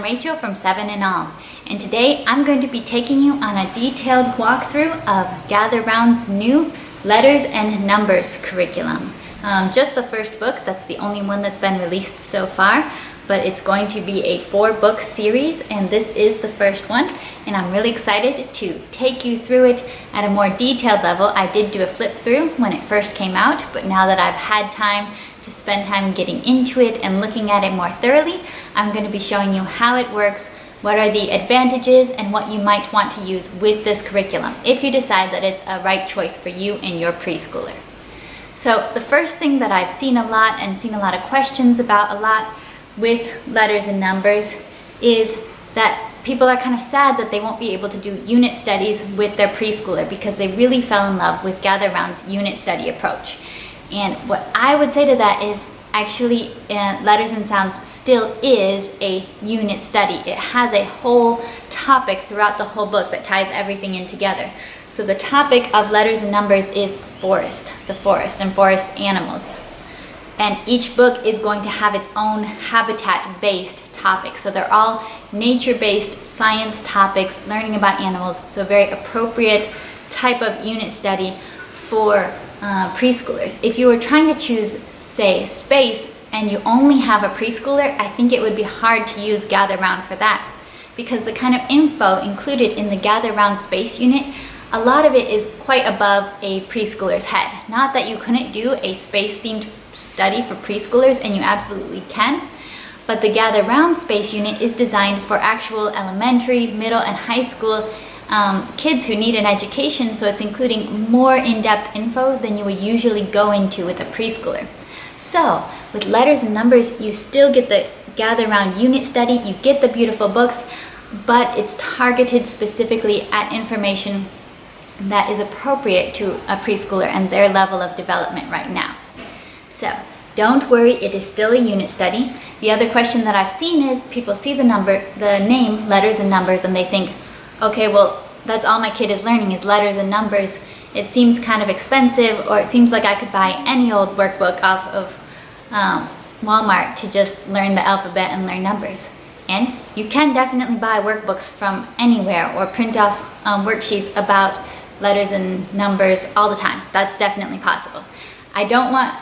Rachel from 7 and On, and today I'm going to be taking you on a detailed walkthrough of Gather Round's new Letters and Numbers curriculum. Just the first book, that's the only one that's been released so far, but it's going to be a 4-book series, and this is the first one, and I'm really excited to take you through it at a more detailed level. I did do a flip through when it first came out, but now that I've had time to spend time getting into it and looking at it more thoroughly, I'm going to be showing you how it works, what are the advantages, and what you might want to use with this curriculum if you decide that it's a right choice for you and your preschooler. So the first thing that I've seen a lot and seen a lot of questions about a lot with letters and numbers is that people are kind of sad that they won't be able to do unit studies with their preschooler because they really fell in love with Gather Round's unit study approach. And what I would say to that is actually Letters and Sounds still is a unit study. It has a whole topic throughout the whole book that ties everything in together. So the topic of Letters and Numbers is forest, the forest and forest animals. And each book is going to have its own habitat-based topic. So they're all nature-based science topics, learning about animals, so a very appropriate type of unit study for preschoolers. If you were trying to choose, say, space, and you only have a preschooler, I think it would be hard to use Gather Round for that, because the kind of info included in the Gather Round space unit, a lot of it is quite above a preschooler's head. Not that you couldn't do a space-themed study for preschoolers, and you absolutely can, but the Gather Round space unit is designed for actual elementary, middle, and high school kids who need an education, so it's including more in-depth info than you would usually go into with a preschooler. So with Letters and Numbers, you still get the Gather Round unit study, you get the beautiful books, but it's targeted specifically at information that is appropriate to a preschooler and their level of development right now. So don't worry, it is still a unit study. The other question that I've seen is people see the name Letters and Numbers, and they think, okay, well, that's all my kid is learning is letters and numbers. It seems kind of expensive, or it seems like I could buy any old workbook off of Walmart to just learn the alphabet and learn numbers. And you can definitely buy workbooks from anywhere or print off worksheets about letters and numbers all the time. That's definitely possible. I don't want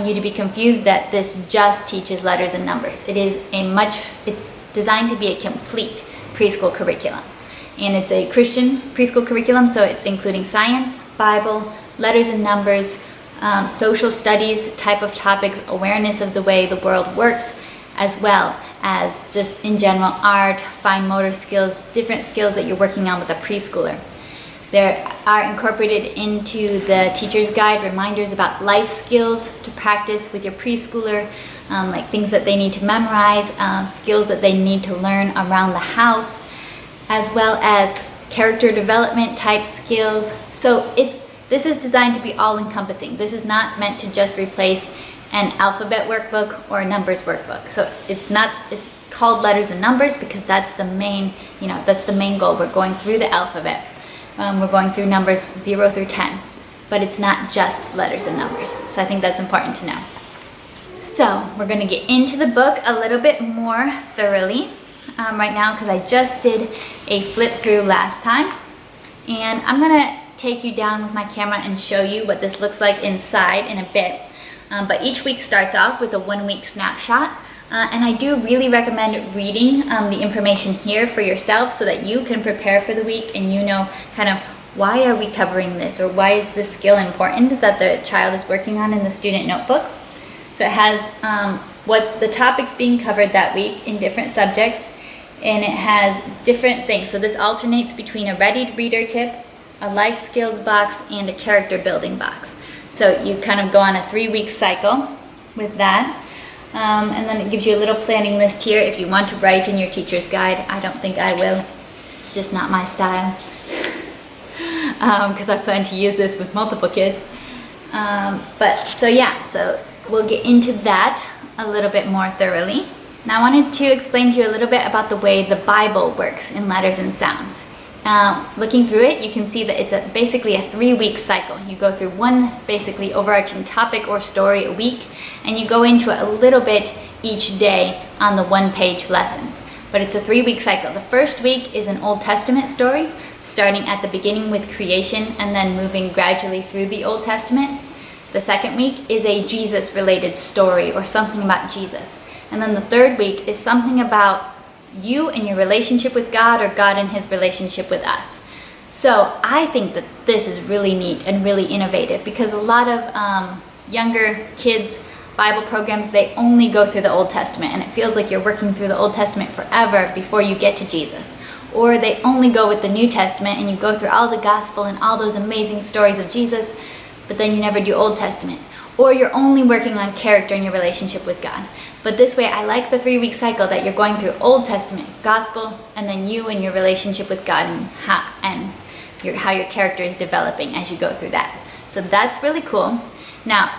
you to be confused that this just teaches letters and numbers. It's designed to be a complete preschool curriculum. And it's a Christian preschool curriculum, so it's including science, Bible, letters and numbers, social studies type of topics, awareness of the way the world works, as well as just in general art, fine motor skills, different skills that you're working on with a preschooler. There are incorporated into the teacher's guide reminders about life skills to practice with your preschooler, like things that they need to memorize, skills that they need to learn around the house, as well as character development type skills. So this is designed to be all-encompassing. This is not meant to just replace an alphabet workbook or a numbers workbook. So it's called Letters and Numbers because that's the main goal. We're going through the alphabet. We're going through numbers 0 through 10, but it's not just letters and numbers. So I think that's important to know. So we're going to get into the book a little bit more thoroughly right now, because I just did a flip through last time, and I'm going to take you down with my camera and show you what this looks like inside in a bit. But each week starts off with a 1-week snapshot. And I do really recommend reading the information here for yourself so that you can prepare for the week and you know kind of why are we covering this, or why is this skill important that the child is working on in the student notebook. So it has what the topics being covered that week in different subjects, and it has different things. So this alternates between a ready reader tip, a life skills box, and a character building box. So you kind of go on a 3-week cycle with that. And then it gives you a little planning list here if you want to write in your teacher's guide. I don't think I will. It's just not my style. Because I plan to use this with multiple kids. So we'll get into that a little bit more thoroughly. Now I wanted to explain to you a little bit about the way the Bible works in Letters and Sounds. Looking through it, you can see that it's basically a 3-week cycle. You go through one basically overarching topic or story a week, and you go into it a little bit each day on the 1-page lessons. but it's a 3-week cycle. The first week is an Old Testament story, starting at the beginning with creation and then moving gradually through the Old Testament. The second week is a Jesus-related story or something about Jesus. And then the third week is something about you and your relationship with God, or God and his relationship with us. So I think that this is really neat and really innovative, because a lot of younger kids' Bible programs, they only go through the Old Testament, and it feels like you're working through the Old Testament forever before you get to Jesus. Or they only go with the New Testament and you go through all the gospel and all those amazing stories of Jesus, but then you never do Old Testament. Or you're only working on character and your relationship with God. But this way, I like the 3-week cycle that you're going through Old Testament, gospel, and then you and your relationship with God and how your character is developing as you go through that. So that's really cool. Now,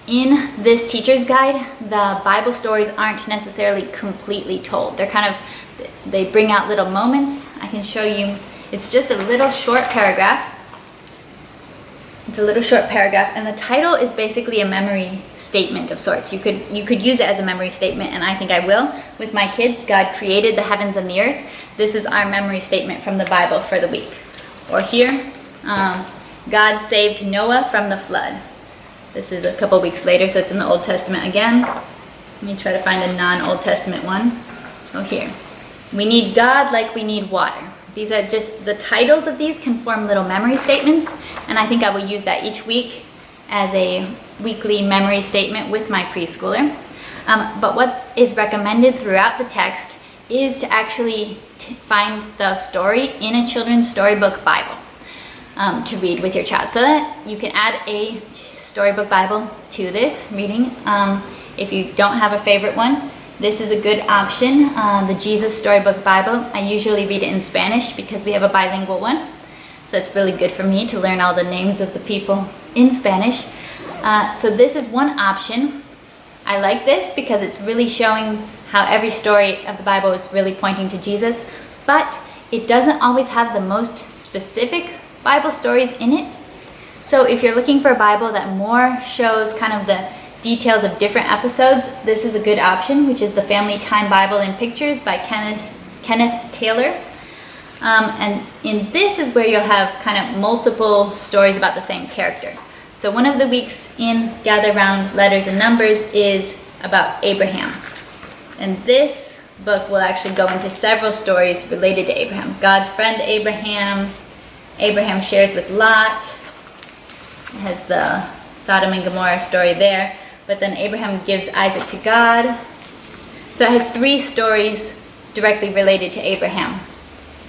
in this teacher's guide, the Bible stories aren't necessarily completely told. They bring out little moments. I can show you. It's just a little short paragraph. It's a little short paragraph, and the title is basically a memory statement of sorts. You could use it as a memory statement, and I think I will with my kids. God created the heavens and the earth. This is our memory statement from the Bible for the week. Or here, God saved Noah from the flood. This is a couple weeks later, so it's in the Old Testament again. Let me try to find a non-Old Testament one. Oh, here. We need God like we need water. These are just, the titles of these can form little memory statements, and I think I will use that each week as a weekly memory statement with my preschooler. But what is recommended throughout the text is to actually find the story in a children's storybook Bible to read with your child, so that you can add a storybook Bible to this reading. If you don't have a favorite one, this is a good option, the Jesus Storybook Bible. I usually read it in Spanish because we have a bilingual one. So it's really good for me to learn all the names of the people in Spanish. So this is one option. I like this because it's really showing how every story of the Bible is really pointing to Jesus, but it doesn't always have the most specific Bible stories in it. So if you're looking for a Bible that more shows kind of the details of different episodes, this is a good option, which is the Family Time Bible in Pictures by Kenneth Taylor. And in this is where you'll have kind of multiple stories about the same character. So one of the weeks in Gather Round Letters and Numbers is about Abraham. And this book will actually go into several stories related to Abraham. God's friend Abraham, Abraham shares with Lot. It has the Sodom and Gomorrah story there. But then Abraham gives Isaac to God. So it has 3 stories directly related to Abraham.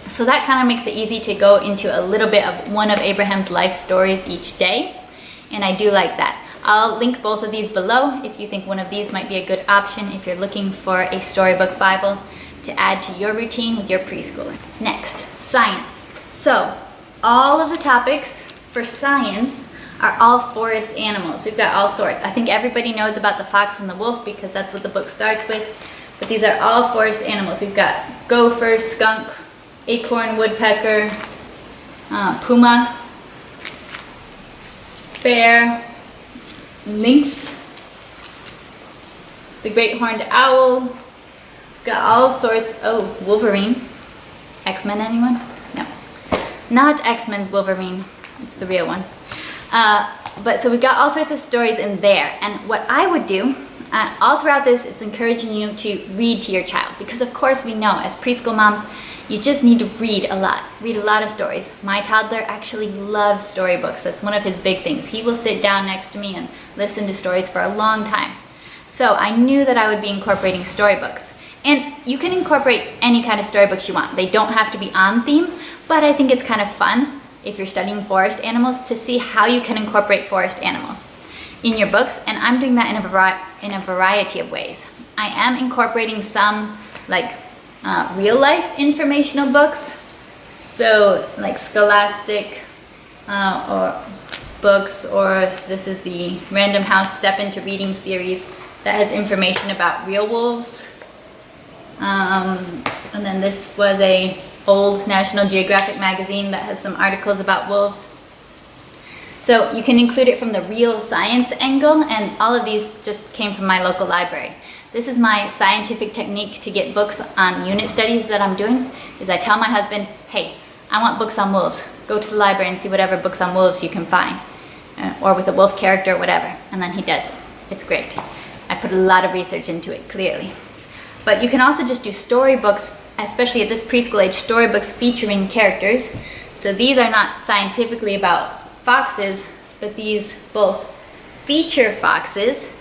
So that kind of makes it easy to go into a little bit of one of Abraham's life stories each day. And I do like that. I'll link both of these below if you think one of these might be a good option if you're looking for a storybook Bible to add to your routine with your preschooler. Next, science. So all of the topics for science are all forest animals. We've got all sorts. I think everybody knows about the fox and the wolf because that's what the book starts with. But these are all forest animals. We've got gopher, skunk, acorn, woodpecker, puma, bear, lynx, the great horned owl. We've got all sorts. Oh, Wolverine. X-Men, anyone? No. Not X-Men's Wolverine. It's the real one. But so we've got all sorts of stories in there. And what I would do, all throughout this, it's encouraging you to read to your child. Because of course we know, as preschool moms, you just need to read a lot of stories. My toddler actually loves storybooks. That's one of his big things. He will sit down next to me and listen to stories for a long time. So I knew that I would be incorporating storybooks. And you can incorporate any kind of storybooks you want. They don't have to be on theme, but I think it's kind of fun if you're studying forest animals to see how you can incorporate forest animals in your books. And I'm doing that in a variety of ways. I am incorporating some like real life informational books, so like Scholastic or books, or this is the Random House Step Into Reading series that has information about real wolves. And then this was a old National Geographic magazine that has some articles about wolves. So you can include it from the real science angle, and all of these just came from my local library. This is my scientific technique to get books on unit studies that I'm doing, is I tell my husband, hey, I want books on wolves. Go to the library and see whatever books on wolves you can find, or with a wolf character or whatever, and then he does it. It's great. I put a lot of research into it, clearly. But you can also just do storybooks, especially at this preschool age, storybooks featuring characters. So these are not scientifically about foxes, but these both feature foxes,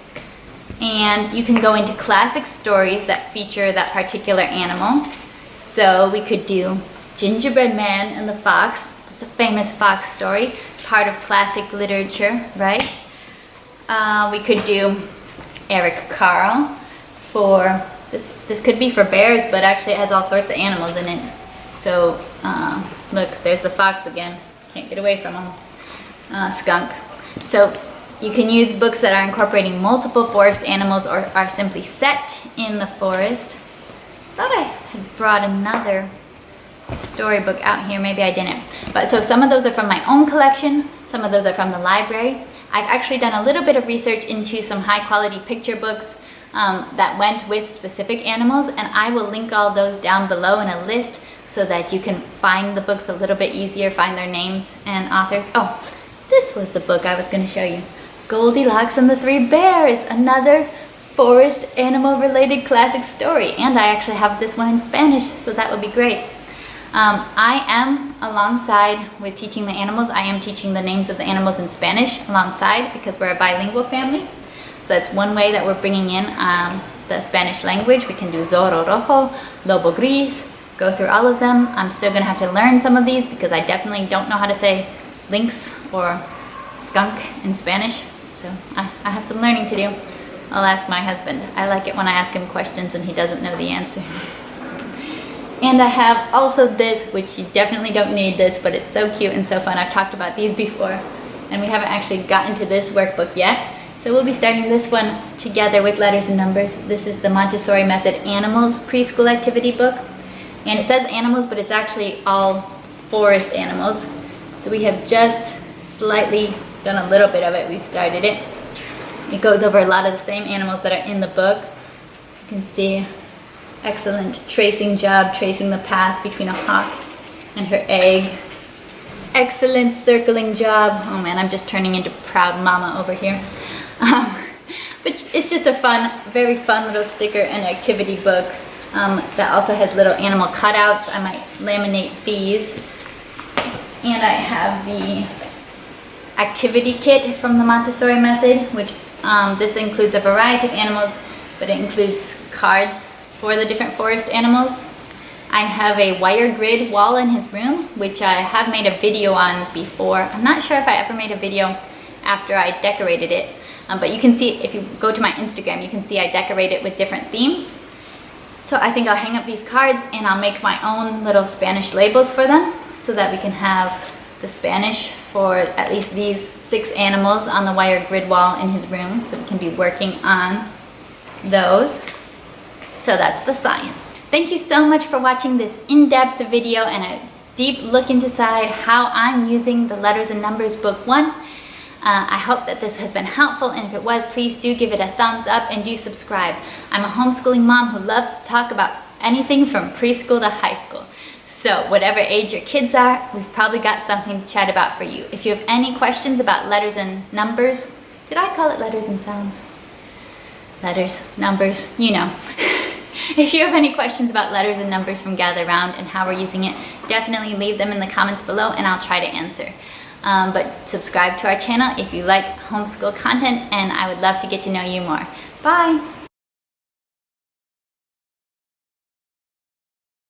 and you can go into classic stories that feature that particular animal. So we could do Gingerbread Man and the Fox. It's a famous fox story, part of classic literature, right? We could do Eric Carle for this could be for bears, but actually it has all sorts of animals in it. So look, there's the fox again. Can't get away from him. Skunk. So you can use books that are incorporating multiple forest animals or are simply set in the forest. Thought I had brought another storybook out here. Maybe I didn't. But so some of those are from my own collection. Some of those are from the library. I've actually done a little bit of research into some high quality picture books that went with specific animals, and I will link all those down below in a list so that you can find the books a little bit easier, find their names and authors. Oh, this was the book I was going to show you. Goldilocks and the Three Bears, another forest animal related classic story, and I actually have this one in Spanish, so that would be great. I am, alongside with teaching the animals, I am teaching the names of the animals in Spanish alongside, because we're a bilingual family. So that's one way that we're bringing in the Spanish language. We can do Zorro Rojo, Lobo Gris, go through all of them. I'm still going to have to learn some of these because I definitely don't know how to say lynx or skunk in Spanish. So I have some learning to do. I'll ask my husband. I like it when I ask him questions and he doesn't know the answer. And I have also this, which you definitely don't need this, but it's so cute and so fun. I've talked about these before, and we haven't actually gotten to this workbook yet. So we'll be starting this one together with letters and numbers. This is the Montessori Method Animals Preschool Activity Book. And it says animals, but it's actually all forest animals. So we have just slightly done a little bit of it. We started it. It goes over a lot of the same animals that are in the book. You can see excellent tracing job, tracing the path between a hawk and her egg. Excellent circling job. Oh man, I'm just turning into proud mama over here. But it's just a fun, very fun little sticker and activity book that also has little animal cutouts. I might laminate these. And I have the activity kit from the Montessori Method, which this includes a variety of animals, but it includes cards for the different forest animals. I have a wire grid wall in his room, which I have made a video on before. I'm not sure if I ever made a video after I decorated it, but you can see, if you go to my Instagram, you can see I decorate it with different themes. So I think I'll hang up these cards and I'll make my own little Spanish labels for them so that we can have the Spanish for at least these 6 animals on the wire grid wall in his room, so we can be working on those. So that's the science. Thank you so much for watching this in-depth video and a deep look inside how I'm using the Letters and Numbers Book 1. I hope that this has been helpful, and if it was, please do give it a thumbs up and do subscribe. I'm a homeschooling mom who loves to talk about anything from preschool to high school. So whatever age your kids are, we've probably got something to chat about for you. If you have any questions about letters and numbers, did I call it letters and sounds? Letters, numbers, you know. If you have any questions about letters and numbers from Gather Round and how we're using it, definitely leave them in the comments below and I'll try to answer. But subscribe to our channel if you like homeschool content, and I would love to get to know you more. Bye!